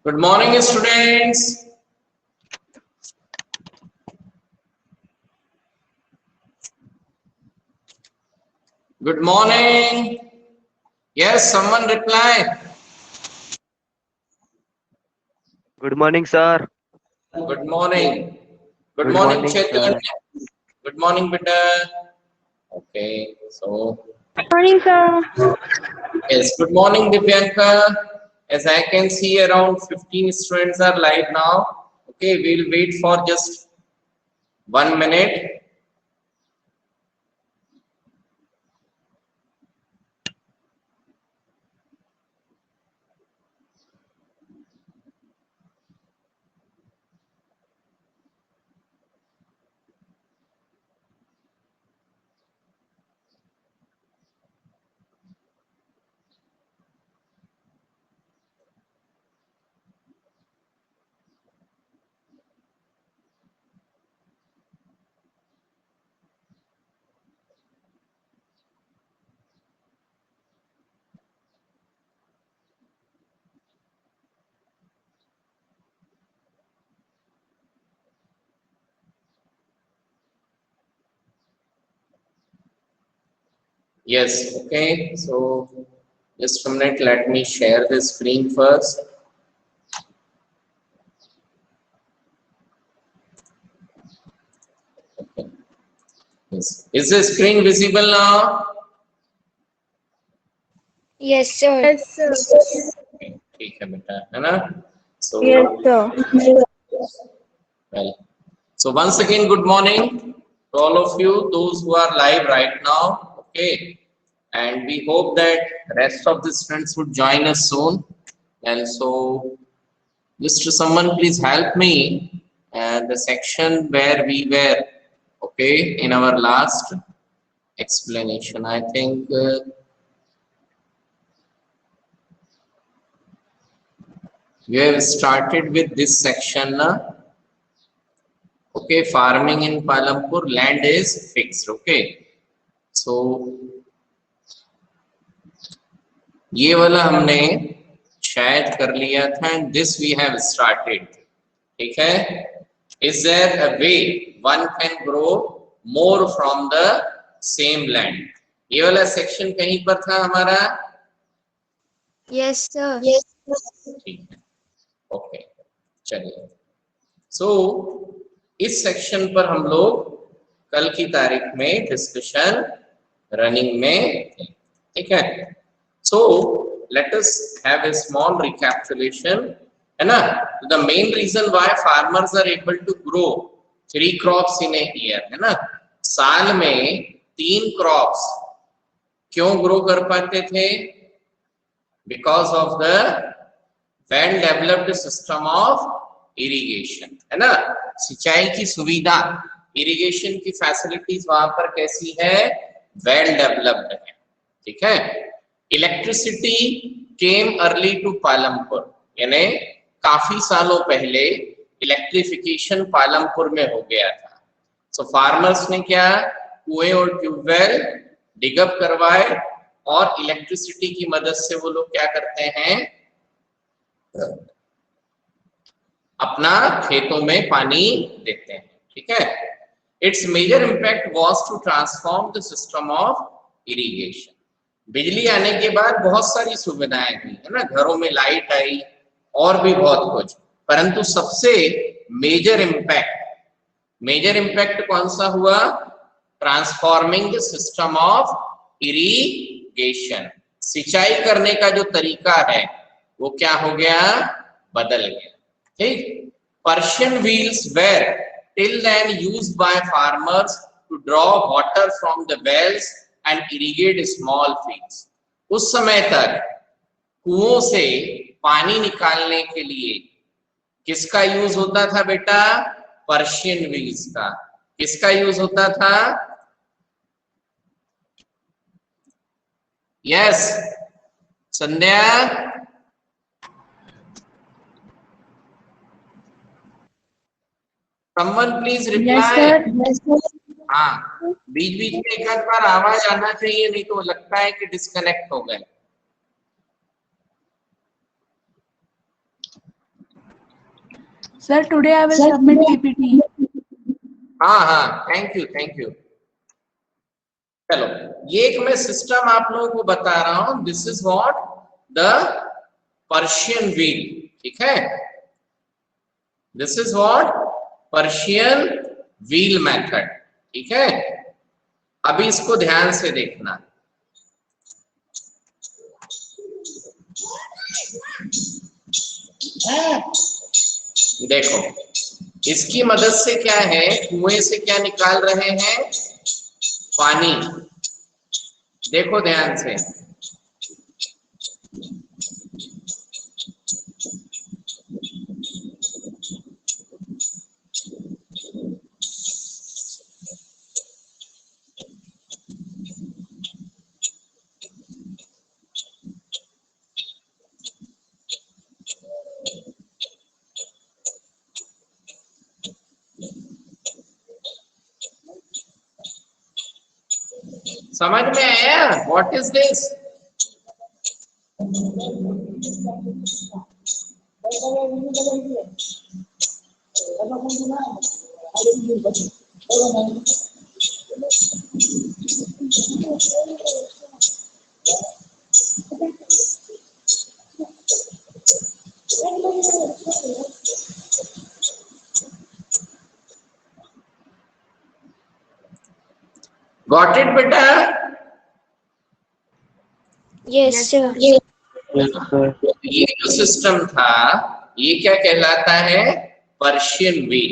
Good morning, students. Good morning. Yes, someone reply. Good morning, sir. Good morning. Good Good morning, morning, sir. Chaitanya. Good morning, Beta. Okay, so Morning, sir. yes, good morning, Divyanka. As I can see, around 15 students are live now. Okay, we'll wait for just 1 minute. Yes, okay. So just a minute. Let me share the screen first. Yes. Is the screen visible now? Yes, sir. Yes, sir. Okay, ठीक है बेटा, है ना? So Yes, sir. well, so once again, good morning to all of you, those who are live right now. Okay, and we hope that rest of the students would join us soon. And so, just to someone, please help me. The section where we were, okay, in our last explanation. I think we have started with this section. Okay, farming in Palampur, land is fixed. Okay, so ये वाला हमने शायद कर लिया था and this we have started. ठीक है? Is there a way one can grow more from the same land? ये वाला सेक्शन कहीं पर था हमारा? Yes, sir. ठीक है, ओके, चलिए. सो इस सेक्शन पर हम लोग कल की तारीख में डिस्कशन रनिंग में थे. ठीक है? So let us have a small recapitulation, है ना? The main reason why farmers are able to grow 3 crops in a year, है ना? साल में 3 crops क्यों ग्रो कर पाते थे? Because of the well developed system of irrigation, है ना? सिंचाई की सुविधा, इरिगेशन की फैसिलिटीज वहां पर कैसी है? वेल डेवलप्ड है. ठीक है? Electricity came early to Palampur, यानी काफी सालों पहले इलेक्ट्रिफिकेशन पालमपुर में हो गया था. सो फार्मर्स ने क्या, कुएं और ट्यूबवेल डिगअप करवाए और इलेक्ट्रिसिटी की मदद से वो लोग क्या करते हैं, अपना खेतों में पानी देते हैं. ठीक है? It's major impact was to transform the system of irrigation. बिजली आने के बाद बहुत सारी सुविधाएं हुई, है ना? घरों में लाइट आई और भी बहुत कुछ, परंतु सबसे मेजर इंपैक्ट कौन सा हुआ? Transforming the system of irrigation. सिंचाई करने का जो तरीका है वो क्या हो गया? बदल गया. ठीक? Persian wheels were till then used by farmers to draw water from the wells and irrigate small fields. उस समय तक कुओं से पानी निकालने के लिए किसका यूज होता था बेटा? पर्शियन व्हील्स का. किसका यूज होता था? Yes, Sandhya. Someone please reply. Yes, sir. हाँ, बीच बीच में एक आध बार आवाज आना चाहिए, नहीं तो लगता है कि डिस्कनेक्ट हो गए. Sir, today I will submit PPT. हाँ हाँ, थैंक यू। चलो, ये एक मैं सिस्टम आप लोगों को बता रहा हूं। This is what the Persian wheel, ठीक है। This is what Persian wheel method, ठीक है। अभी इसको ध्यान से देखना। देखो, इसकी मदद से क्या है, कुएं से क्या निकाल रहे हैं, पानी। देखो ध्यान से, समझ में आया what is this? Got it बेटा? Yes, sir. Yes, sir. ये जो सिस्टम था, ये क्या कहलाता है, पर्शियन व्हील।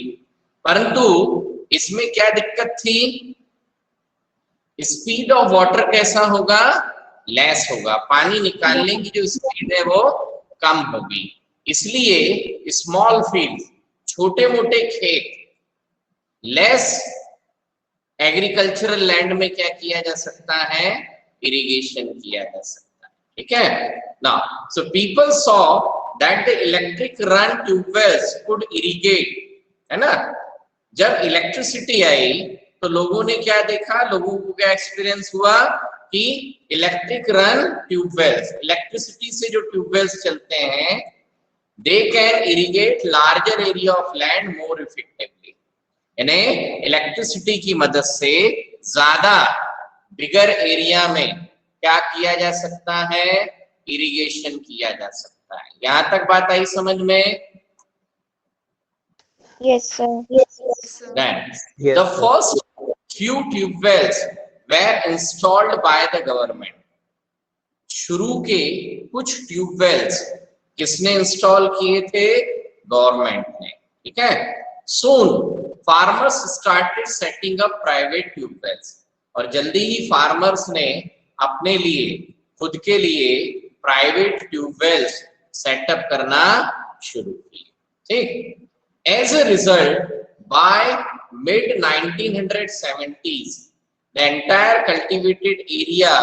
परंतु इसमें क्या दिक्कत थी, स्पीड ऑफ वाटर कैसा होगा, लेस होगा। पानी निकालने की जो स्पीड है वो कम होगी। इसलिए स्मॉल फील्ड, छोटे मोटे खेत, लेस एग्रीकल्चरल लैंड में क्या किया जा सकता है, इरिगेशन किया जा सकता है, ठीक है ना। So people saw that the electric run tube wells could irrigate, है ना। जब इलेक्ट्रिसिटी आई तो लोगों ने क्या देखा, लोगों को क्या एक्सपीरियंस हुआ कि इलेक्ट्रिक रन ट्यूबवेल्स, इलेक्ट्रिसिटी से जो ट्यूबवेल्स चलते हैं, they can irrigate larger area of land more effectively. यानी इलेक्ट्रिसिटी की मदद से ज्यादा बिगर एरिया में क्या किया जा सकता है, इरिगेशन किया जा सकता है। यहां तक बात आई समझ में? Yes, sir. Then Yes, the sir. first few tube wells were installed by the government. शुरू के कुछ ट्यूब वेल्स किसने इंस्टॉल किए थे, गवर्नमेंट ने, ठीक है। Soon farmers started setting up private tube wells, और जल्दी ही फार्मर्स ने अपने लिए, खुद के लिए प्राइवेट ट्यूब वेल्स सेटअप करना शुरू किए, ठीक। As a result, by mid 1970s, the entire cultivated area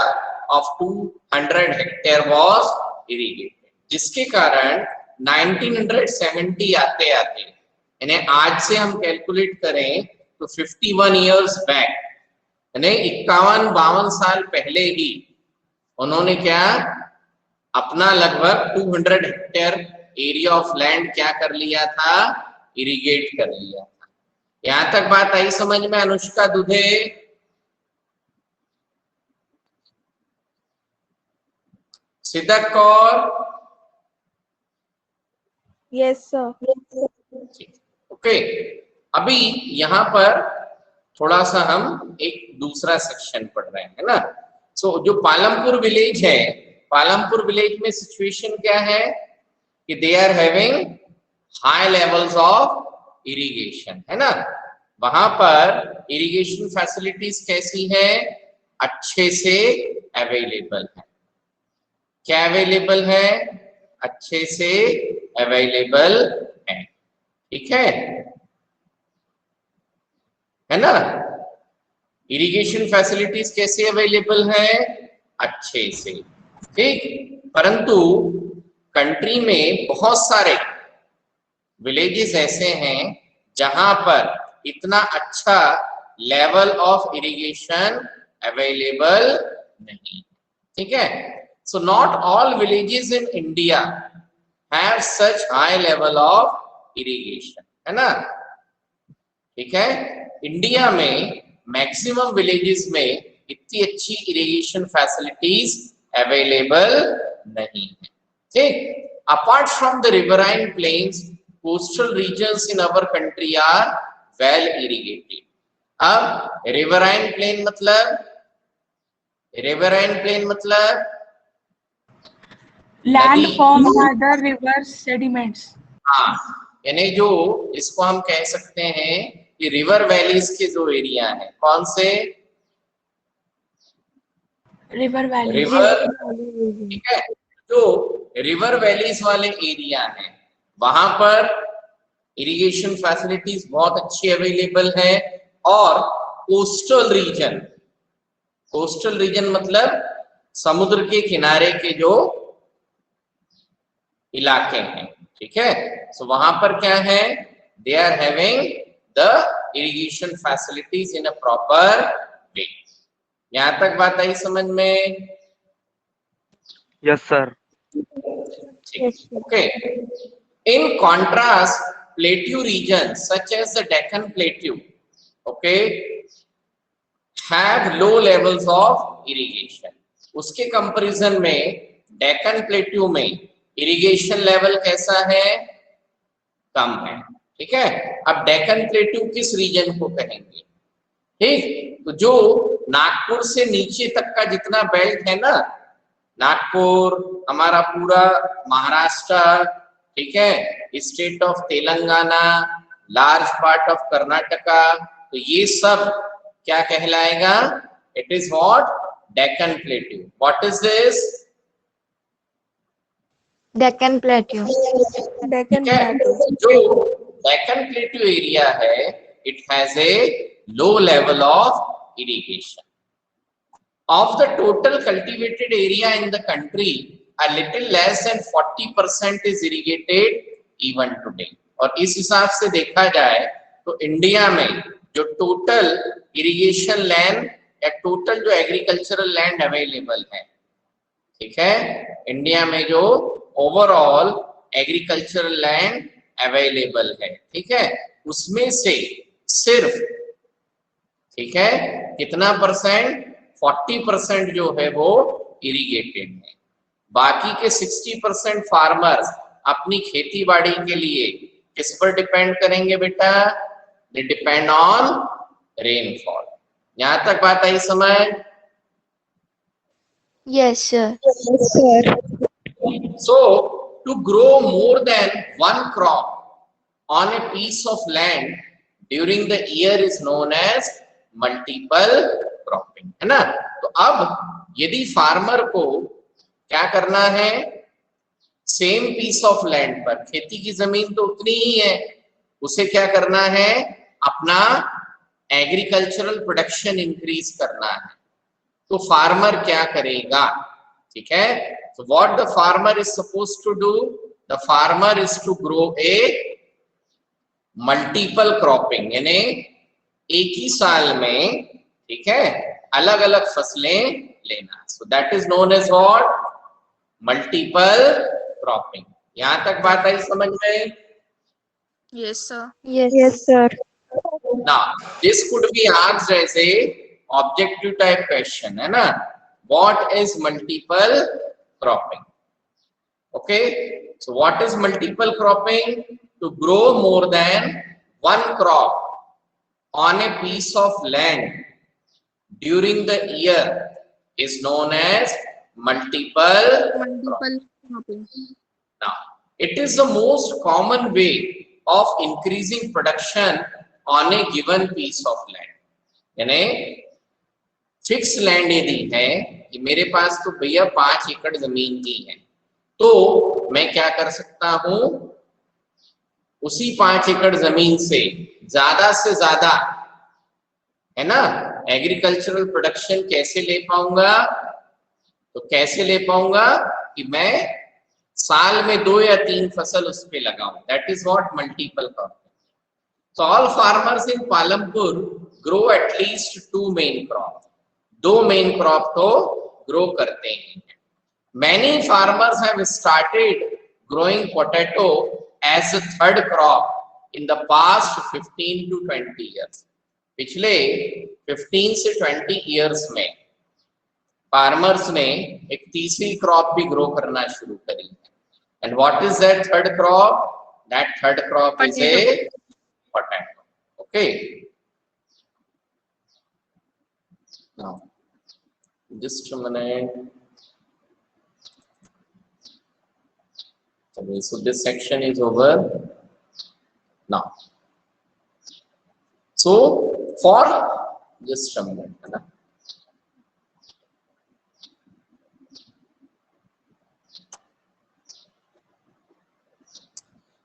of 200 hectare was irrigated, जिसके कारण 1970 आते आते, यानी आज से हम कैलकुलेट करें तो 51 इयर्स बैक, यानी 51-52 साल पहले ही उन्होंने क्या, अपना लगभग 200 हेक्टेयर एरिया ऑफ लैंड क्या कर लिया था, इरिगेट कर लिया था। यहां तक बात आई समझ में अनुष्का दुधे? Siddharth Kaur? Yes, sir. Okay, अभी यहाँ पर थोड़ा सा हम एक दूसरा सेक्शन पढ़ रहे हैं, है ना। सो जो पालमपुर विलेज है, पालमपुर विलेज में सिचुएशन क्या है कि they are having high levels of irrigation, है ना। वहां पर इरिगेशन फैसिलिटीज कैसी है, अच्छे से अवेलेबल है। क्या अवेलेबल है, अच्छे से अवेलेबल है, ठीक है ना। इरिगेशन फैसिलिटीज कैसे अवेलेबल है, अच्छे से, ठीक। परंतु कंट्री में बहुत सारे विलेजेस ऐसे हैं जहां पर इतना अच्छा लेवल ऑफ इरिगेशन अवेलेबल नहीं, ठीक है। So not all villages in India have such high level of irrigation. है ना, ठीक है। इंडिया में मैक्सिमम विलेजेस में इतनी अच्छी इरिगेशन फैसिलिटीज अवेलेबल नहीं है, ठीक। Apart from the riverine plains, coastal regions in our country are well irrigated. अब रिवराइन प्लेन मतलब, रिवराइन प्लेन मतलब Land नदी, formed by the river sediments. हाँ, यानी जो इसको हम कह सकते हैं कि रिवर वैलीज के जो एरिया है, कौन से, River valleys. रिवर, ठीक है, जो रिवर वैलीज वाले एरिया है वहां पर इरिगेशन फैसिलिटीज बहुत अच्छी अवेलेबल है। और कोस्टल रीजन, कोस्टल रीजन मतलब समुद्र के किनारे के जो इलाके हैं, ठीक है, सो वहां पर क्या है, they are having the irrigation facilities in a proper way. यहां तक बात आई समझ में? Yes sir. Okay. In contrast, plateau regions such as the Deccan Plateau, okay, have low levels of irrigation. उसके कंपैरिजन में डेक्कन प्लेट्यू में इरिगेशन लेवल कैसा है, कम है, ठीक है। अब डेक्कन प्लेट्यू किस रीजन को कहेंगे, ठीक, तो जो नागपुर से नीचे तक का जितना बेल्ट है ना, नागपुर, हमारा पूरा महाराष्ट्र, ठीक है, state of Telangana, large part of Karnataka, तो ये सब क्या कहलाएगा, it is what, Deccan plateau. What is this, Deccan Plateau. Deccan ठीक है, Plateau. जो डेक्कन प्लेट्यू एरिया है, it has a low level of irrigation. Of the total cultivated area in the country, a little less than 40% is irrigated even today. और इस हिसाब से देखा जाए तो इंडिया में जो टोटल इरिगेशन लैंड या टोटल जो एग्रीकल्चरल लैंड अवेलेबल है, ठीक है, इंडिया में जो ओवरऑल एग्रीकल्चरल लैंड अवेलेबल है, ठीक है, उसमें से सिर्फ, ठीक है, कितना परसेंट, 40% जो है वो इरिगेटेड है। बाकी के 60% फार्मर्स अपनी खेती बाड़ी के लिए किस पर डिपेंड करेंगे बेटा, दे डिपेंड ऑन रेनफॉल। यहां तक बात आई समझ? Yes, sir. So to grow more than one crop on a piece of land during the year is known as multiple cropping, है ना। तो अब यदि फार्मर को क्या करना है, सेम पीस ऑफ लैंड पर, खेती की जमीन तो उतनी ही है, उसे क्या करना है, अपना एग्रीकल्चरल प्रोडक्शन इंक्रीज करना है, तो फार्मर क्या करेगा, ठीक है। तो what the farmer is suppose to do, the farmer is to grow a multiple cropping, यानी एक ही साल में, ठीक है, अलग अलग फसलें लेना। So that is known as what, multiple cropping. यहां तक बात आई समझ में? Yes, sir. Yes, sir. Now this could be asked as a objective type question, है ना, what is multiple cropping? Okay, so what is multiple cropping? To grow more than one crop on a piece of land during the year is known as multiple cropping. Now, it is the most common way of increasing production on a given piece of land. यानी fix land यदि है कि मेरे पास तो भैया 5 एकड़ जमीन की है, तो मैं क्या कर सकता हूं, उसी 5 एकड़ जमीन से ज्यादा, है ना, एग्रीकल्चरल प्रोडक्शन कैसे ले पाऊंगा, तो कैसे ले पाऊंगा कि मैं साल में 2 या 3 फसल उस पे लगाऊं, that is what multiple cropping. So all farmers in Palampur grow at least 2 main crop, 2 main crop तो ग्रो करते हैं। Many farmers have started growing potato as a third crop in the past 15 to 20 years, पिछले 15 से 20 years में farmers ने एक तीसरी crop भी ग्रो करना शुरू करी है. And what is that third crop? That third crop is a potato. Okay, now just a minute. Okay, so this section is over now. So for just a minute, na?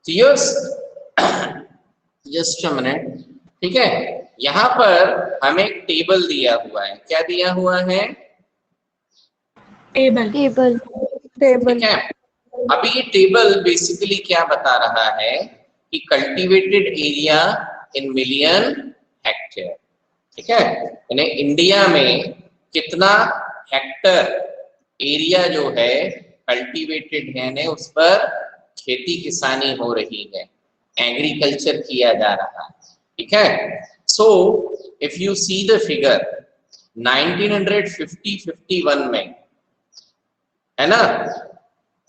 So yes, just a minute. ठीक है, यहाँ पर हमें एक table दिया हुआ है. क्या दिया हुआ है? Table. Table. ठीक है. अभी ये टेबल बेसिकली क्या बता रहा है कि cultivated area in million hectare. ठीक है, यानी इंडिया में कितना हेक्टर एरिया जो है कल्टीवेटेड है ने उस पर खेती किसानी हो रही है, एग्रीकल्चर किया जा रहा है. ठीक है. So if you see the figure 1950-51 में, है ना,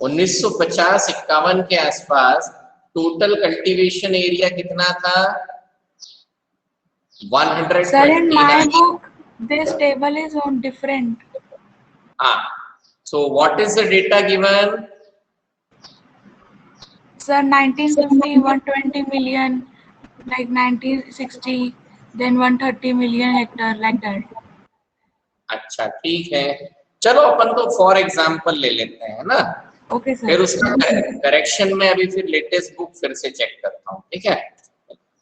1950-51 के आसपास टोटल कल्टीवेशन एरिया कितना था? 129. Sir, in my book, this table is on different. So what is the data given? Sir, 1950, 120 million, like 1960, then 130 million hectare, like that. अच्छा, ठीक है. चलो अपन तो फॉर एग्जांपल ले लेते हैं ना. Okay, sir. फिर उसका करेक्शन में अभी फिर लेटेस्ट बुक फिर से चेक करता हूँ. ठीक है.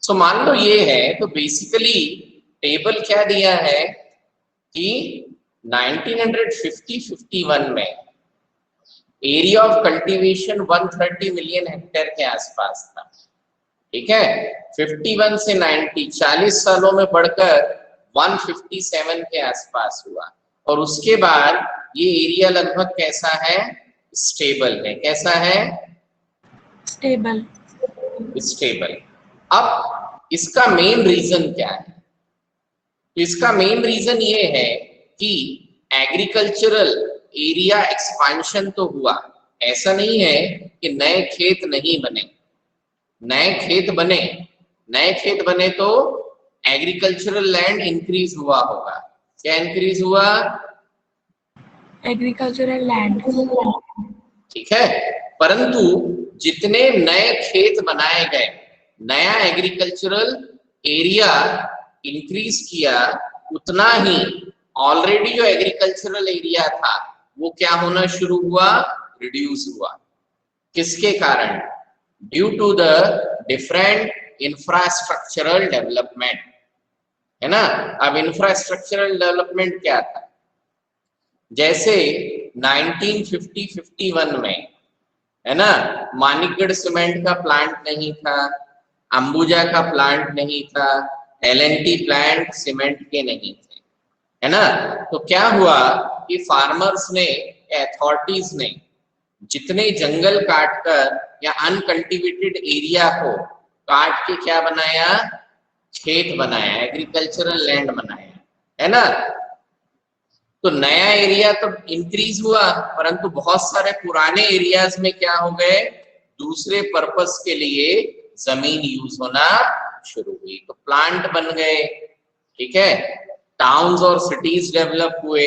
सो मान लो ये है, तो बेसिकली टेबल क्या दिया है कि 1950-51 में area of cultivation 130 million hectare के आसपास था. ठीक है. 51 से 90, 40 सालों में बढ़कर 157 के आसपास हुआ. और उसके बाद ये एरिया लगभग कैसा है? स्टेबल है. कैसा है? Stable. स्टेबल. अब इसका मेन रीजन क्या है? तो इसका मेन रीजन ये है कि एग्रीकल्चरल एरिया एक्सपांशन तो हुआ. ऐसा नहीं है कि नए खेत नहीं बने, नए खेत बने. नए खेत बने तो एग्रीकल्चरल लैंड इंक्रीज हुआ होगा. क्या इंक्रीज हुआ? Agricultural land. ठीक है. परंतु जितने नए खेत बनाए गए, नया एग्रीकल्चरल एरिया इंक्रीज किया, उतना ही ऑलरेडी जो एग्रीकल्चरल एरिया था वो क्या होना शुरू हुआ? रिड्यूस हुआ. किसके कारण? Due to the different infrastructural development. है ना. अब इंफ्रास्ट्रक्चरल डेवलपमेंट क्या था? जैसे 1950-51 में, है ना, मानिकगढ़ सीमेंट का प्लांट नहीं था, अंबुजा का प्लांट नहीं था, L&T प्लांट सीमेंट के नहीं थे. है ना. तो क्या हुआ कि फार्मर्स ने, अथॉरिटीज ने जितने जंगल काटकर या अनकल्टिवेटेड एरिया को काट के क्या बनाया? खेत बनाया, एग्रीकल्चरल लैंड बनाया. है ना. तो नया एरिया तो इंक्रीज हुआ, परंतु बहुत सारे पुराने एरियाज में क्या हो गए? दूसरे पर्पस के लिए जमीन यूज होना शुरू हुई, तो प्लांट बन गए. ठीक है. टाउन्स और सिटीज डेवलप हुए,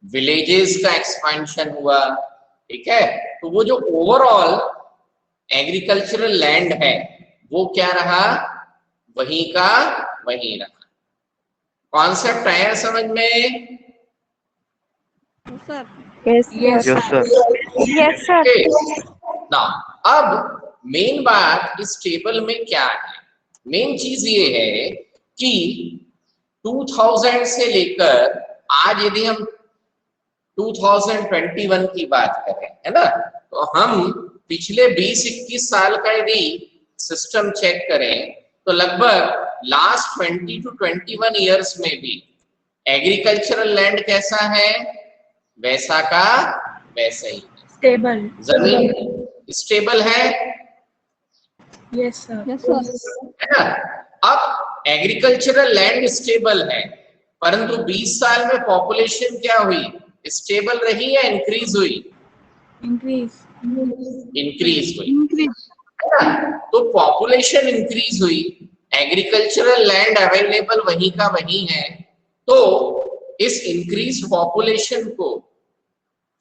विलेजेस का एक्सपेंशन हुआ. ठीक है. तो वो जो ओवरऑल एग्रीकल्चरल लैंड है वो क्या रहा? वहीं का वहीं रहा. कॉन्सेप्ट आया समझ में? Yes, Yes, Yes, sir. sir. Yes, sir. ना अब मेन बात इस टेबल में क्या है? मेन चीज ये है कि 2000 से लेकर आज यदि हम 2021 की बात करें, है ना, तो हम पिछले 20-21 साल का यदि सिस्टम चेक करें तो लगभग लास्ट 20 to 21 इयर्स में भी एग्रीकल्चरल लैंड कैसा है? वैसा का वैसा ही. Stable. जमीन स्टेबल है. Yes, sir. Yes, sir. है ना। अब एग्रीकल्चरल लैंड स्टेबल है, परंतु 20 साल में पॉपुलेशन क्या हुई, स्टेबल रही या इंक्रीज हुई? Increase. इंक्रीज हुई, है ना। तो पॉपुलेशन इंक्रीज हुई, एग्रीकल्चरल लैंड अवेलेबल वहीं का वहीं है, तो इस इंक्रीज पॉपुलेशन को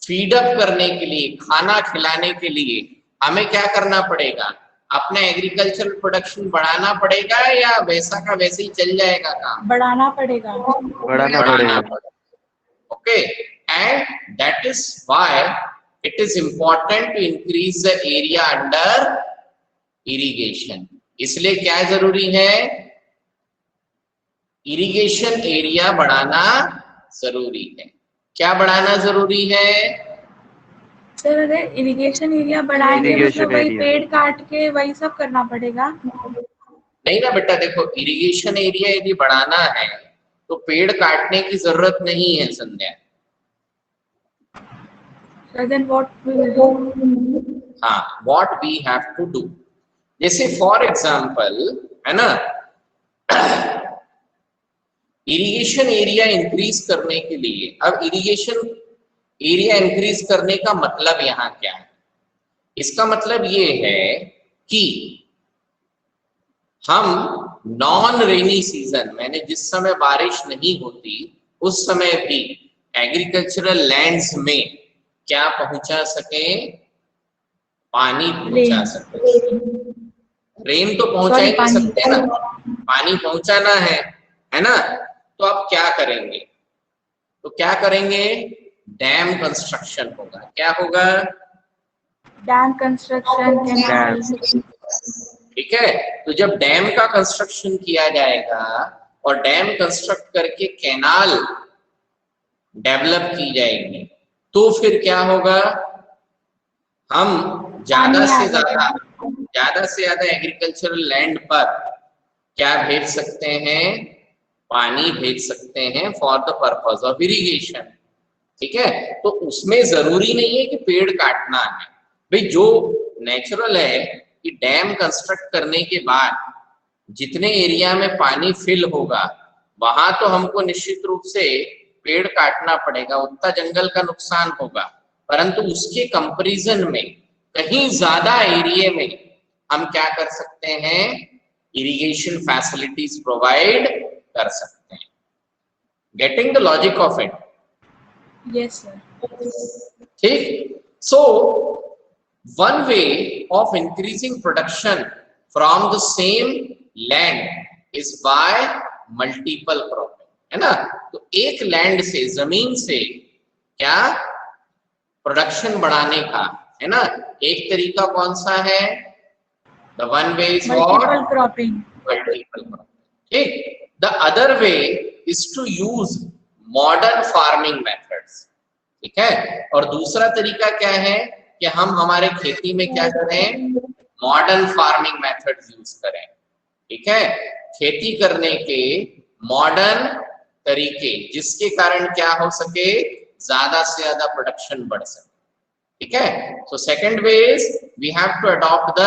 फीड अप करने के लिए, खाना खिलाने के लिए हमें क्या करना पड़ेगा, अपना एग्रीकल्चरल प्रोडक्शन बढ़ाना पड़ेगा या वैसा का वैसे ही चल जाएगा काम? बढ़ाना पड़ेगा. बढ़ाना पड़ेगा। Okay, and that is why it is important to increase the area under irrigation. इसलिए क्या जरूरी है, इरिगेशन एरिया बढ़ाना जरूरी है। क्या बढ़ाना जरूरी है? सर अगर इरिगेशन एरिया बढ़ाएंगे Irrigation मतलब वही area. पेड़ काट के वही सब करना पड़ेगा. नहीं ना बेटा, देखो इरिगेशन एरिया यदि बढ़ाना है तो पेड़ काटने की जरूरत नहीं है संध्या। So then what we will do? हाँ, what we have to do, जैसे फॉर एग्जाम्पल है ना, इरिगेशन एरिया इंक्रीज करने के लिए, अब इरिगेशन एरिया इंक्रीज करने का मतलब यहाँ क्या है? इसका मतलब ये है कि हम नॉन रेनी सीजन, मैंने जिस समय बारिश नहीं होती उस समय भी एग्रीकल्चरल लैंड्स में क्या पहुंचा सके, पानी पहुंचा सके। रेन तो पहुंचा ही नहीं सकते ना, पानी पहुंचाना है ना। तो अब क्या करेंगे, तो क्या करेंगे, डैम कंस्ट्रक्शन होगा। क्या होगा? Dam construction, canal. ठीक है, तो जब डैम का कंस्ट्रक्शन किया जाएगा और डैम कंस्ट्रक्ट करके कैनाल डेवलप की जाएगी, तो फिर क्या होगा, हम ज्यादा से ज्यादा एग्रीकल्चरल लैंड पर क्या भेज सकते हैं, पानी भेज सकते हैं for the purpose of irrigation. ठीक है, तो उसमें जरूरी नहीं है कि पेड़ काटना है भाई, जो नेचुरल है कि डैम कंस्ट्रक्ट करने के बाद जितने एरिया में पानी फिल होगा वहां तो हमको निश्चित रूप से पेड़ काटना पड़ेगा, उतना जंगल का नुकसान होगा, परंतु उसके कंपैरिजन में कहीं ज्यादा एरिया में हम क्या कर सकते हैं, इरिगेशन फैसिलिटीज प्रोवाइड कर सकते हैं। Getting the logic of it? Yes, sir. ठीक, so one way of increasing production from the same land is by multiple cropping, है ना। तो एक लैंड से, जमीन से क्या प्रोडक्शन बढ़ाने का, है ना, एक तरीका कौन सा है, the one way is Multiple cropping. Multiple cropping. ठीक, the other way is to use modern farming methods. ठीक है, और दूसरा तरीका क्या है कि हम हमारे खेती में क्या करें, मॉडर्न फार्मिंग मेथड्स यूज करें। ठीक है, खेती करने के मॉडर्न तरीके, जिसके कारण क्या हो सके, ज्यादा से ज्यादा प्रोडक्शन बढ़ सके। ठीक है, so second way is we have to adopt the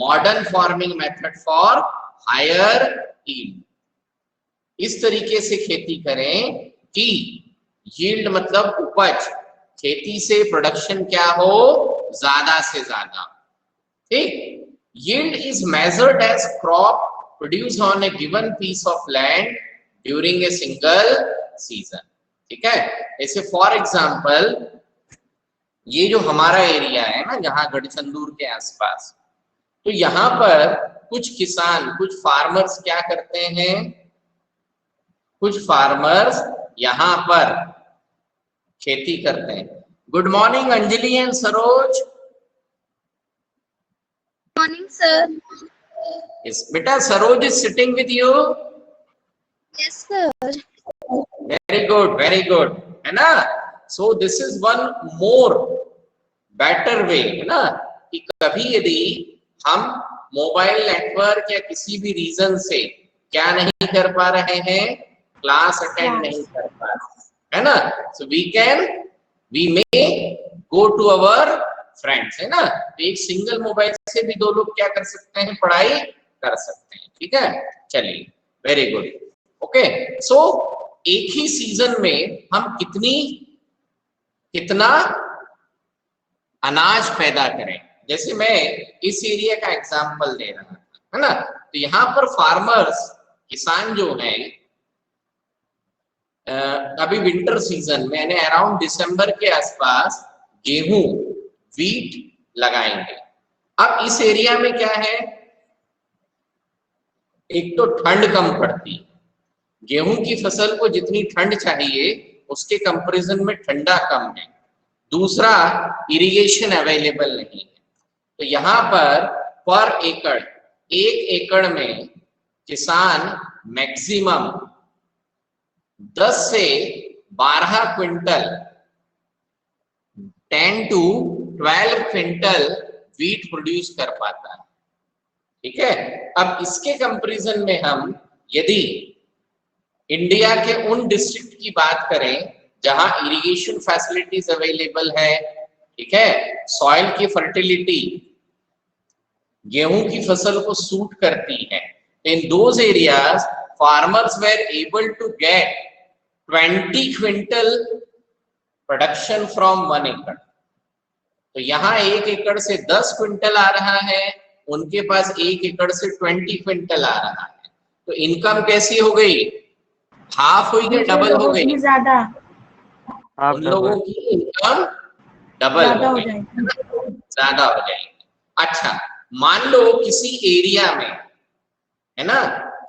modern farming method for higher yield. इस तरीके से खेती करें कि यील्ड मतलब उपज, खेती से प्रोडक्शन क्या हो, ज्यादा से ज्यादा। ठीक, yield is measured as crop produce on a given piece of land during a single season. ठीक है, ऐसे फॉर एग्जांपल ये जो हमारा एरिया है ना, जहां गढ़चंदूर के आसपास, तो यहाँ पर कुछ किसान, कुछ फार्मर्स क्या करते हैं, कुछ फार्मर्स यहाँ पर खेती करते हैं। Good morning Anjali and Saroj. Morning, sir. Yes, बेटा, Saroj is sitting with you. Yes, sir. Very good, है ना। So this is one more better way, है ना, कि कभी यदि हम मोबाइल नेटवर्क या किसी भी रीजन से क्या नहीं कर पा रहे हैं, क्लास अटेंड नहीं कर पा रहे, है ना, so we may go to our friends, है ना। तो एक सिंगल मोबाइल से भी दो लोग क्या कर सकते हैं, पढ़ाई कर सकते हैं, ठीक है। चलिए, वेरी गुड, ओके। सो एक ही सीजन में हम कितना अनाज पैदा करें। जैसे मैं इस एरिया का एग्जांपल दे रहा था, है ना। तो यहाँ पर फार्मर्स, किसान जो हैं, अभी विंटर सीजन में यानी अराउंड दिसंबर के आसपास गेहूं, वीट लगाएंगे। अब इस एरिया में क्या है, एक तो ठंड कम पड़ती है, गेहूं की फसल को जितनी ठंड चाहिए उसके कंपैरिजन में ठंडा कम है। दूसरा, इरिगेशन अवेलेबल नहीं है। तो यहाँ पर एकड़, 1 एकड़ में किसान मैक्सिमम 10 से 12 quintal, 10 to 12 quintal wheat produce कर पाता है, ठीक है। अब इसके कंपैरिजन में हम यदि इंडिया के उन डिस्ट्रिक्ट की बात करें जहां इरिगेशन फैसिलिटीज अवेलेबल है, ठीक है, सॉइल की फर्टिलिटी गेहूं की फसल को सूट करती है, in those areas farmers were able to get 20 quintal production from 1 एकड़। तो यहाँ 1 एकड़ से 10 क्विंटल आ रहा है, उनके पास 1 एकड़ से 20 क्विंटल आ रहा है। तो इनकम कैसी हो गई, हाफ हुई या डबल हो गई? ज्यादा, उन लोगों की इनकम डबल हो गई, ज्यादा हो जाएगी। अच्छा, मान लो किसी एरिया में, है ना,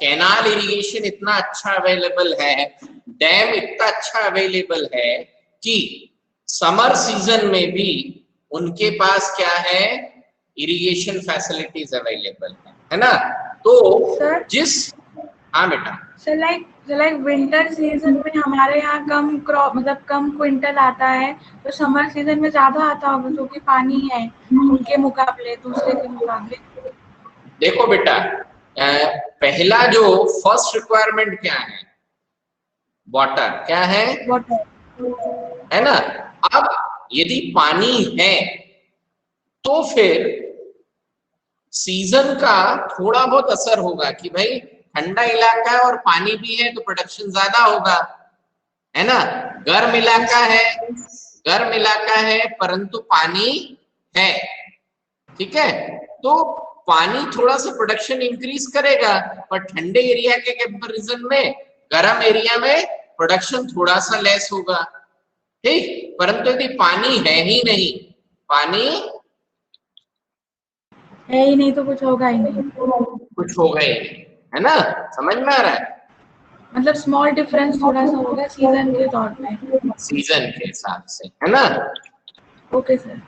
कैनाल इरिगेशन इतना अच्छा अवेलेबल है, डैम इतना अच्छा अवेलेबल है कि समर सीजन में भी उनके पास क्या है, इरिगेशन फैसिलिटीज अवेलेबल है ना। तो सर, जिस, हाँ बेटा, सर लाइक विंटर सीजन में हमारे यहाँ कम क्रॉप, मतलब कम क्विंटल आता है, तो समर सीजन में ज्यादा आता होगा क्योंकि पानी है उनके मुकाबले, दूसरे के मुकाबले। देखो बेटा, पहला जो फर्स्ट रिक्वायरमेंट क्या है, वाटर, क्या है, वाटर, है ना। अब यदि पानी है तो फिर सीजन का थोड़ा बहुत असर होगा कि भाई ठंडा इलाका है और पानी भी है तो प्रोडक्शन ज्यादा होगा, है ना। गर्म इलाका है परंतु पानी है, ठीक है, तो पानी थोड़ा सा प्रोडक्शन इंक्रीज करेगा, पर ठंडे एरिया के कंपैरिजन में गर्म एरिया में प्रोडक्शन थोड़ा सा लेस होगा, ठीक। परंतु यदि पानी है ही नहीं, पानी है ही नहीं तो कुछ होगा ही नहीं, कुछ होगा ही नहीं, है ना। समझ में आ रहा है, मतलब स्मॉल डिफरेंस थोड़ा सा होगा सीजन के तौर पे, सीजन के हिसाब से, है ना। Okay sir.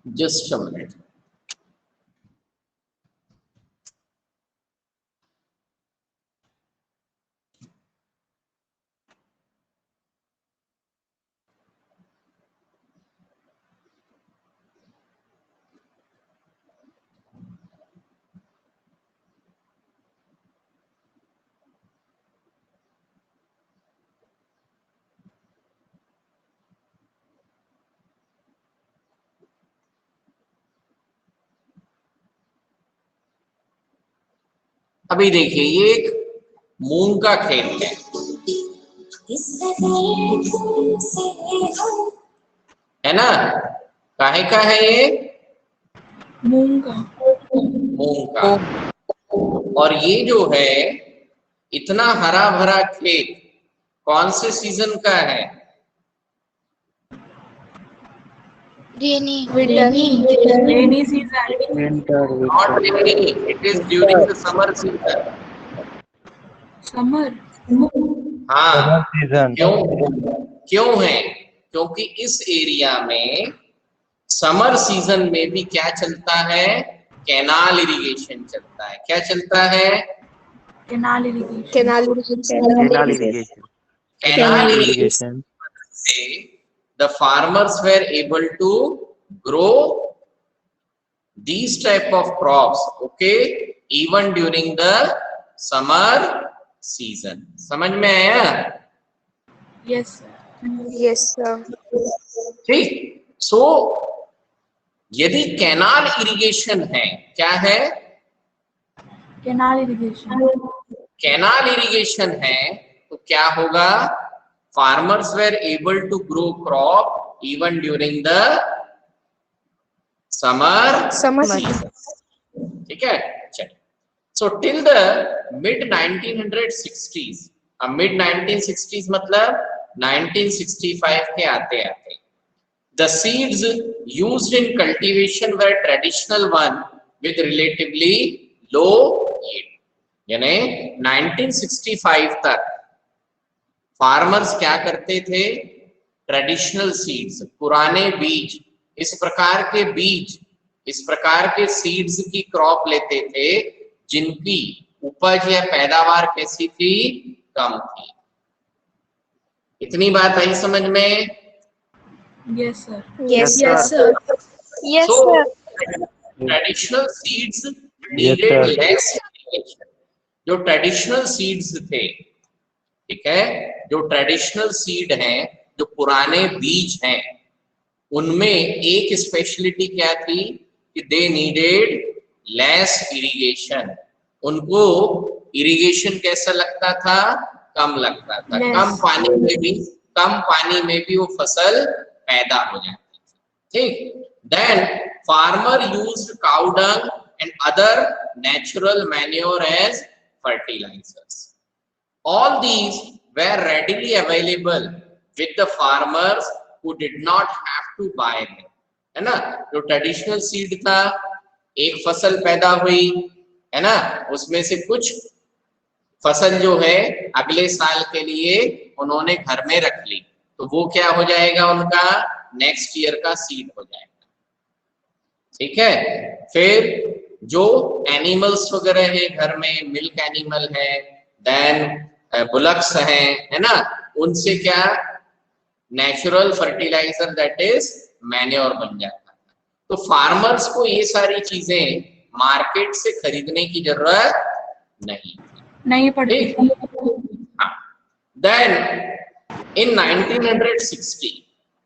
Just a minute. अभी देखिए, ये एक मूंग का खेत है ना। काहे का है ये, मूंग का। और ये जो है इतना हरा भरा खेत कौन से सीजन का है, Rainy. Rainy season, not rainy, it is during the summer season. Summer, हाँ, सीजन क्यों है, क्योंकि इस एरिया में समर सीजन में भी क्या चलता है, कैनाल इरिगेशन चलता है। क्या चलता है, canal irrigation. Canal irrigation. Canal irrigation Irrigation. से the farmers were able to grow these type of crops, okay, even during the summer season. समझ में आया? Yes sir. Yes, sir. ठीक। सो यदि कैनाल इरिगेशन है, क्या है, कैनाल इरिगेशन। कैनाल इरिगेशन है, तो क्या होगा, farmers were able to grow crop even during the summer season. ठीक है, चलिए। So till the mid 1960s, अब मिड 1960s मतलब 1965 के आते आते the seeds used in cultivation were traditional one with relatively low yield। यानी 1965 तक फार्मर्स क्या करते थे, ट्रेडिशनल सीड्स, पुराने बीज, इस प्रकार के बीज, इस प्रकार के सीड्स की क्रॉप लेते थे जिनकी उपज या पैदावार कैसी थी, कम थी। इतनी बात आई समझ में? Yes sir. Yes, Yes, sir. Yes, So, sir. traditional seeds Yes, needed sir. less irrigation। जो ट्रेडिशनल सीड्स थे, ठीक है, जो ट्रेडिशनल सीड हैं, जो पुराने बीज हैं, उनमें एक स्पेशलिटी क्या थी कि दे नीडेड लेस इरिगेशन। उनको इरिगेशन कैसा लगता था, कम लगता था। Less. कम पानी में भी वो फसल पैदा हो जाती थी। ठीक। Then farmer used cow dung and other natural manure as fertilisers. All these were readily available with the farmers who did not have to buy them। है ना, जो ट्रेडिशनल सीड था, एक फसल पैदा हुई, है ना, उसमें से कुछ फसल जो है अगले साल के लिए उन्होंने घर में रख ली, तो वो क्या हो जाएगा, उनका नेक्स्ट ईयर का सीड हो जाएगा। ठीक है। फिर जो एनिमल्स वगैरह है घर में, मिल्क एनिमल है, देन बुलक्स हैं, है ना, उनसे क्या natural fertiliser that is manure बन जाता है। तो फार्मर्स को ये सारी चीजें मार्केट से खरीदने की जरूरत नहीं पड़ती। देन इन 1960,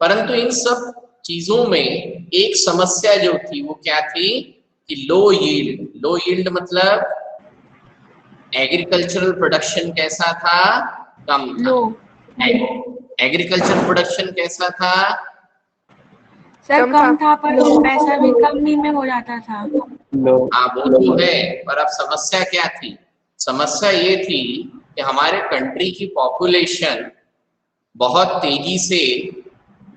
परंतु इन सब चीजों में एक समस्या जो थी वो क्या थी कि लो यील्ड मतलब एग्रीकल्चरल प्रोडक्शन कैसा था, कम था। एग्रीकल्चर प्रोडक्शन कैसा था, सर कम था, पर पैसा भी कम ही में हो जाता था। हाँ वो तो है, पर अब समस्या क्या थी, समस्या ये थी कि हमारे कंट्री की पॉपुलेशन बहुत तेजी से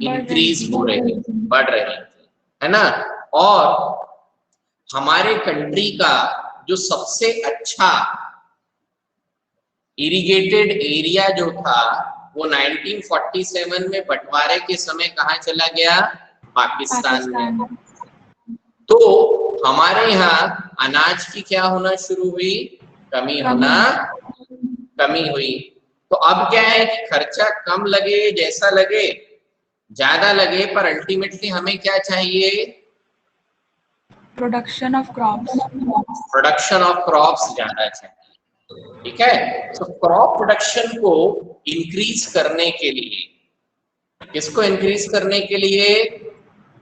इंक्रीज हो रही, बढ़ रही थी, है ना, और हमारे कंट्री का जो सबसे अच्छा इरिगेटेड एरिया जो था वो 1947 में बंटवारे के समय कहाँ चला गया, पाकिस्तान में। तो हमारे यहाँ अनाज की क्या होना शुरू हुई, कमी हुई। तो अब क्या है कि खर्चा कम लगे, जैसा लगे, ज्यादा लगे, पर अल्टीमेटली हमें क्या चाहिए, प्रोडक्शन ऑफ क्रॉप्स ज्यादा चाहिए। ठीक है। तो क्रॉप प्रोडक्शन को इंक्रीज करने के लिए, किसको इंक्रीज करने के लिए,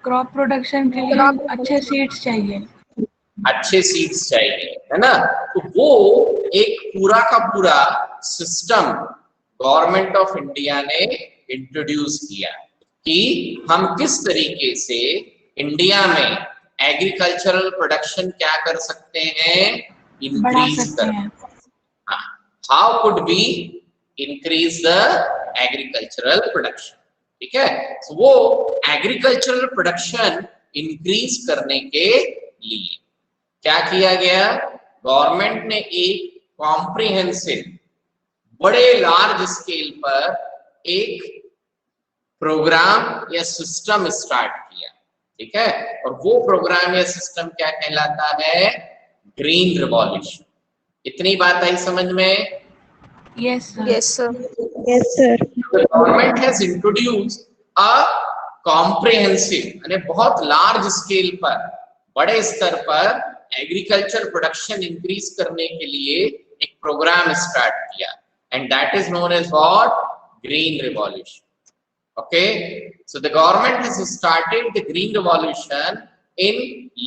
क्रॉप प्रोडक्शन के लिए अच्छे सीड्स चाहिए, है ना। तो वो एक पूरा का पूरा सिस्टम गवर्नमेंट ऑफ इंडिया ने इंट्रोड्यूस किया कि हम किस तरीके से इंडिया में एग्रीकल्चरल प्रोडक्शन क्या कर सकते हैं, इंक्रीज कर, how could be increase the agricultural production. ठीक है। तो वो एग्रीकल्चरल प्रोडक्शन इंक्रीज करने के लिए क्या किया गया, गवर्नमेंट ने एक कॉम्प्रिहेंसिव, बड़े लार्ज स्केल पर एक प्रोग्राम या सिस्टम स्टार्ट किया, ठीक है, और वो प्रोग्राम या सिस्टम क्या कहलाता है? Green revolution. इतनी बात आई समझ में? Yes, sir. Yes, sir. Yes, sir. The government has introduced a comprehensive यानी बहुत लार्ज स्केल पर, बड़े स्तर पर एग्रीकल्चर प्रोडक्शन इंक्रीज करने के लिए एक प्रोग्राम स्टार्ट किया, and that is known as what? Green revolution. Okay, so the government has started the green revolution in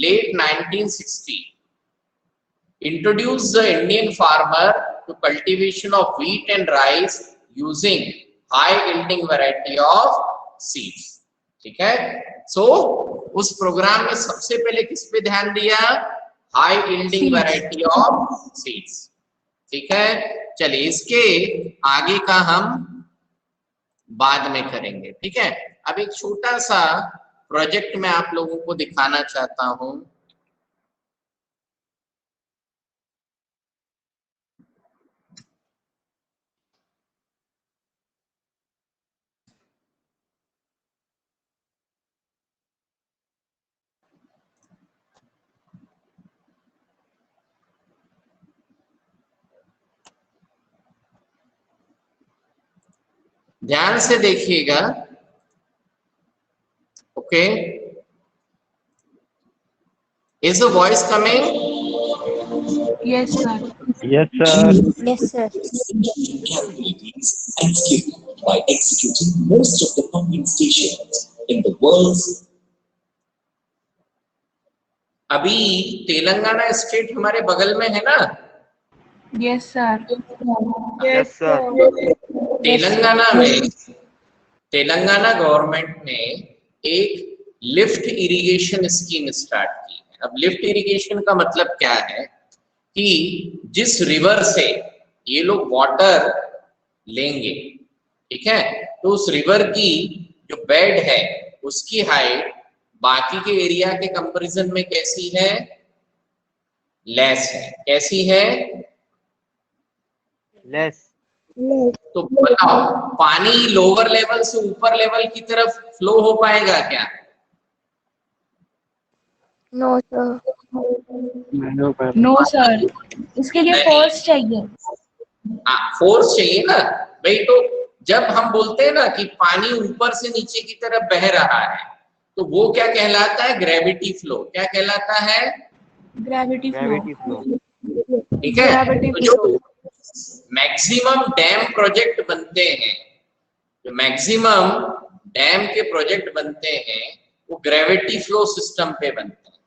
late 1960. Introduced the Indian farmer to cultivation of wheat and rice using high yielding variety of seeds. ठीक है, so उस programme में सबसे पहले किस पे ध्यान दिया? High yielding variety of seeds. ठीक है, चलिए इसके आगे का हम बाद में करेंगे। ठीक है, अब एक छोटा सा प्रोजेक्ट मैं आप लोगों को दिखाना चाहता हूं। ध्यान से देखिएगा। Okay, is the voice coming? Yes, sir. Yes, sir. Yes, sir. Capabilities and skill by executing most of the pumping stations in the world's. अभी तेलंगाना स्टेट हमारे बगल में है ना? Yes, sir. Yes, sir. Telangana government ने एक लिफ्ट इरिगेशन स्कीम स्टार्ट की है। अब लिफ्ट इरिगेशन का मतलब क्या है कि जिस रिवर से ये लोग वाटर लेंगे, ठीक है, तो उस रिवर की जो बेड है उसकी हाइट बाकी के एरिया के कंपैरिजन में कैसी है? लेस है। कैसी है? Less. तो बताओ, पानी लोअर लेवल से ऊपर लेवल की तरफ फ्लो हो पाएगा क्या? No, sir. No, sir. इसके लिए फोर्स चाहिए। हाँ, फोर्स चाहिए ना भाई। तो जब हम बोलते हैं ना कि पानी ऊपर से नीचे की तरफ बह रहा है, तो वो क्या कहलाता है? Gravity flow. क्या कहलाता है? Gravity Gravity flow. flow. ठीक है, Gravity तो जो मैक्सिमम डैम प्रोजेक्ट बनते हैं, जो मैक्सिमम डैम के प्रोजेक्ट बनते हैं, वो ग्रेविटी फ्लो सिस्टम पे बनते हैं।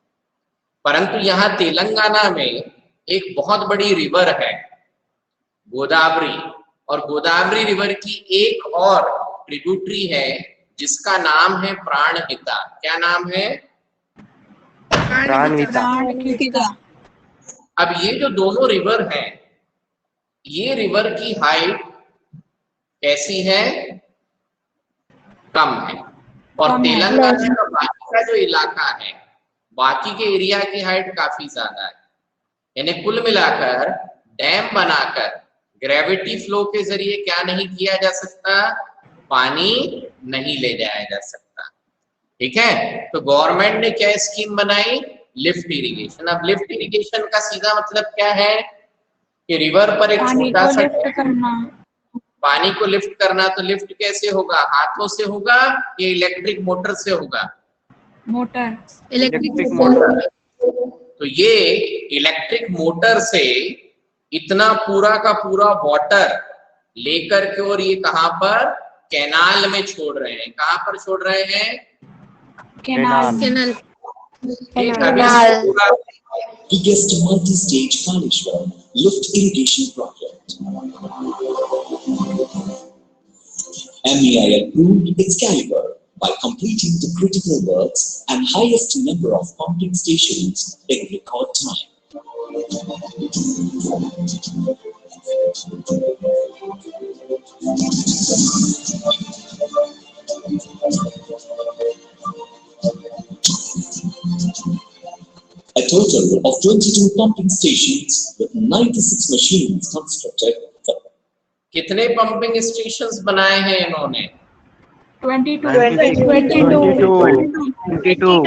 परंतु यहाँ तेलंगाना में एक बहुत बड़ी रिवर है गोदावरी, और गोदावरी रिवर की एक और ट्रिब्यूटरी है जिसका नाम है प्राणहिता। क्या नाम है? प्राणहिता. अब ये जो दोनों रिवर हैं, ये रिवर की हाइट कैसी है? कम है। और कम है। तेलंगाना का बाकी का जो इलाका है, बाकी के एरिया की हाइट काफी ज्यादा है। यानी कुल मिलाकर डैम बनाकर ग्रेविटी फ्लो के जरिए क्या नहीं किया जा सकता? पानी नहीं ले जाया जा सकता। ठीक है, तो गवर्नमेंट ने क्या स्कीम बनाई? Lift irrigation. अब लिफ्ट इरिगेशन का सीधा मतलब क्या है कि रिवर पर एक पानी छोटा को सा लिफ्ट करना। पानी को लिफ्ट करना, तो लिफ्ट कैसे होगा? हाथों से होगा या इलेक्ट्रिक मोटर से होगा? मोटर। Electric motor. तो ये इलेक्ट्रिक मोटर से इतना पूरा का पूरा वाटर लेकर के, और ये कहां पर? कैनाल में छोड़ रहे हैं। कहां पर छोड़ रहे हैं? कैनाल। Canal. ये अभी कैनाल। पूरा Biggest multi-stage Kaleshwaram lift irrigation project. MEI approved Excalibur by completing the critical works and highest number of pumping stations in record time. A total of 22 pumping stations with 96 machines constructed. कितने pumping stations बनाए हैं इन्होंने? 22. 22.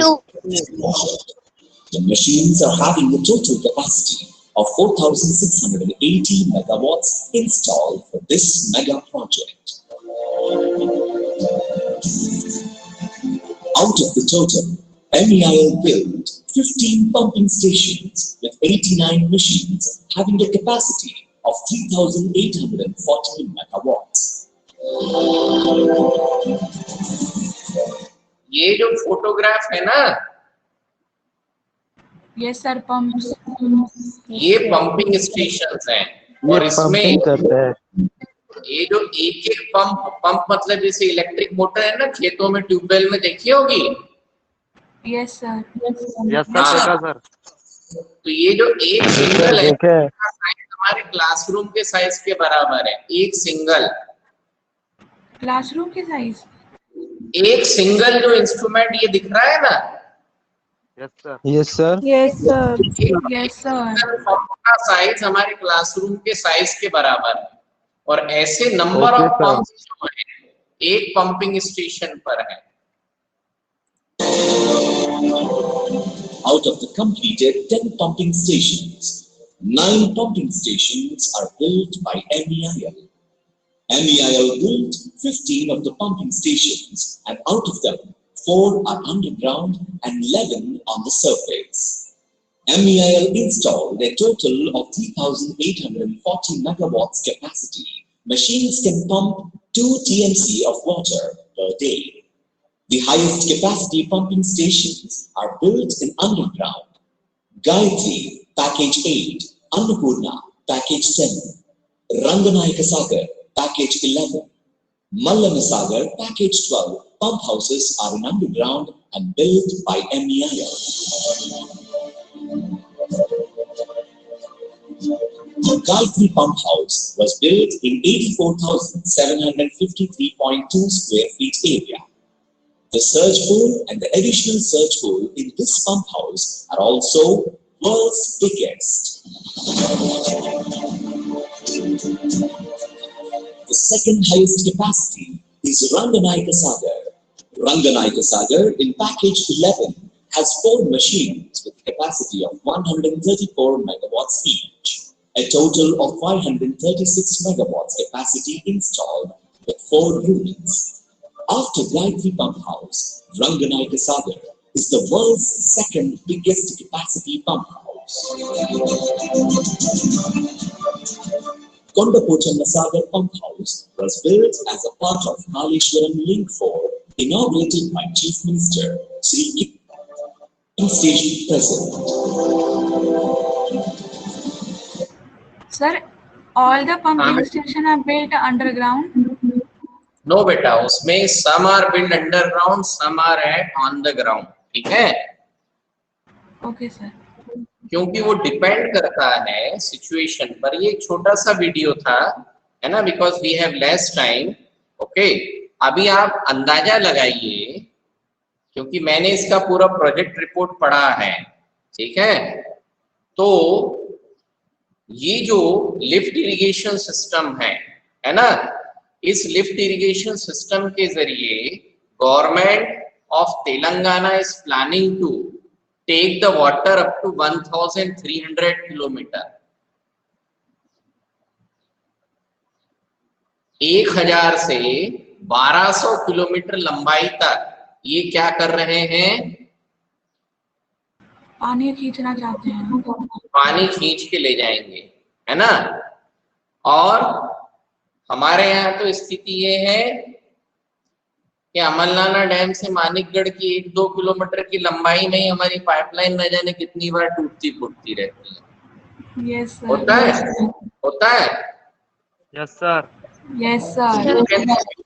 The machines are having a total capacity of 4,680 megawatts installed for this mega project. Out of the total, MEIL built 15 pumping stations with 89 machines having a capacity of 3,840 megawatts. ये जो photograph है ना, yes sir, pumps. ये pumping stations हैं और इसमें ये जो एक एक पंप मतलब जैसे इलेक्ट्रिक मोटर है ना खेतों में ट्यूबवेल में देखी होगी। Yes sir. यस सर, देखा सर। तो ये जो एक सिंगल है हमारे क्लासरूम के साइज के बराबर है। एक सिंगल क्लासरूम के साइज, एक सिंगल जो इंस्ट्रूमेंट ये दिख रहा है ना, yes sir. Yes, sir. Yes sir. Pump का साइज हमारे क्लासरूम के साइज के बराबर है और ऐसे नंबर ऑफ पंप जो है एक पंपिंग स्टेशन पर है। Out of the completed 10 pumping stations, 9 pumping stations are built by MEIL. MEIL built 15 of the pumping stations, and out of them, 4 are underground and 11 on the surface. MEIL installed a total of 3,840 megawatts capacity. Machines can pump 2 TMC of water per day. The highest capacity pumping stations are built in underground. Gayatri, Package 8, Annapurna, Package 10, Ranganayaka Sagar, Package 11, Mallanasagar, Package 12. Pump houses are in underground and built by MEIL. The Gayatri Pump House was built in 84,753.2 square feet area. The surge pool and the additional surge pool in this pump house are also world's biggest. The second highest capacity is Ranganayaka Sagar. Ranganayaka Sagar in package 11 has 4 machines with a capacity of 134 megawatts each. A total of 536 megawatts capacity installed with 4 units. After Gayatri Pump House, Ranganayaka Sagar is the world's second biggest capacity pump house. Kondapochanna Sagar Pump House was built as a part of Kaleshwaram Link 4, inaugurated by Chief Minister Sri K. Station President. Sir, all the pumping stations are built underground? No बेटा, उसमें some are built underground, some are on the ground. ठीक है? Okay sir. क्योंकि वो depend करता है situation पर। ये एक छोटा सा वीडियो था, है ना, because we have less time. Okay, अभी आप अंदाजा लगाइए, क्योंकि मैंने इसका पूरा प्रोजेक्ट रिपोर्ट पढ़ा है। ठीक है, तो ये जो लिफ्ट इरिगेशन सिस्टम है ना, इस लिफ्ट इरिगेशन सिस्टम के जरिए government of Telangana is planning to take the water up to 1300 kilometre, 1000 से 1200 किलोमीटर लंबाई तक। ये क्या कर रहे हैं? पानी खींचना चाहते हैं, पानी खींच के ले जाएंगे, है ना। और हमारे यहाँ तो स्थिति ये है कि अमलनाना डैम से मानिकगढ़ की 1-2 किलोमीटर की लंबाई में ही हमारी पाइपलाइन न जाने कितनी बार टूटती फूटती रहती है। Yes sir. होता है, होता है। Yes sir. Yes sir. You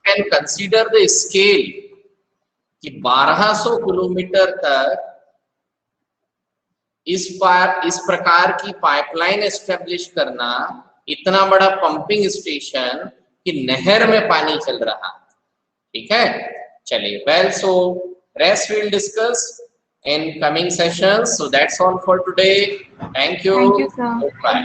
can consider the scale कि 1200 किलोमीटर तक इस प्रकार की पाइपलाइन एस्टेब्लिश करना, इतना बड़ा पंपिंग स्टेशन कि नहर में पानी चल रहा। ठीक है, चलिए, well, so rest will discuss in coming sessions. So that's all for today. Thank you, sir. Bye.